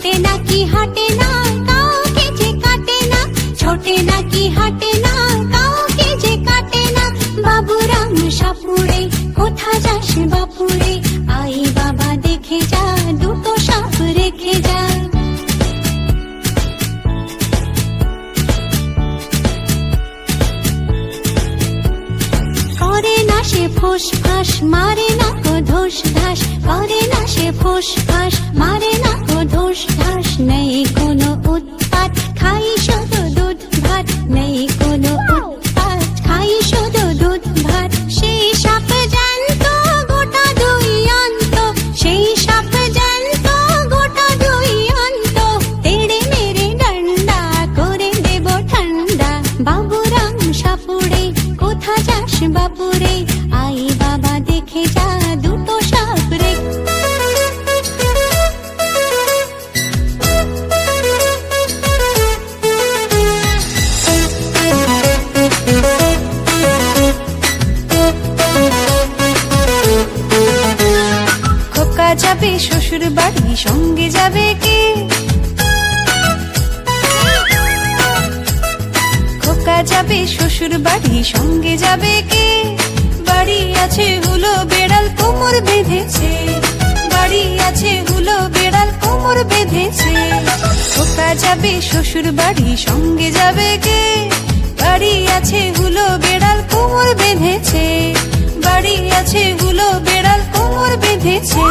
ছোটে নাকি হাঁটে না, কাউকে যে কাটে না। ছোটে নাকি হাঁটে না, কাউকে যে কাটে না। বাবুরাম সাপুড়ে, কোথা যাস বাপুরে? আই বাবা দেখে যা, দুটো সাপ রেখে যা। করে না সে ফোঁস ফাঁস, মারে না কো ধোস ধাস। করে না সে ফোঁস ফাঁস, মারে না কো ধোস ধাস। নেই কোনো উৎপাত, খাই শুধু দুধ ভাত। নেই কোনো উৎপাত, খাই শুধু দুধ ভাত। সেই সাপ জ্যান্ত, গোটা দুই অন্ত। সেই সাপ জ্যান্ত, গোটা দুই অন্ত। তেড়ে মেরে ডান্ডা করে দেব ঠান্ডা। বাবুরাম সাপুড়ে, কোথা যাস বাপুরে? আই বাবা দেখে যা, দুটো সাপ রে। খোকা যাবে শ্বশুর বাড়ি, সঙ্গে যাবে কে? খোকা যাবে শ্বশুর বাড়ি, সঙ্গে যাবে কে? বাড়ি আছে হুলো বেড়াল, কোমর বেঁধেছে। বাড়ি আছে হুলো বেড়াল, কোমর বেঁধেছে। খোকা যাবে শ্বশুর বাড়ি, সঙ্গে যাবে কে? বাড়ি আছে হুলো বেড়াল, কোমর বেঁধেছে। বাড়ি আছে হুলো বেড়াল, কোমর বেঁধেছে।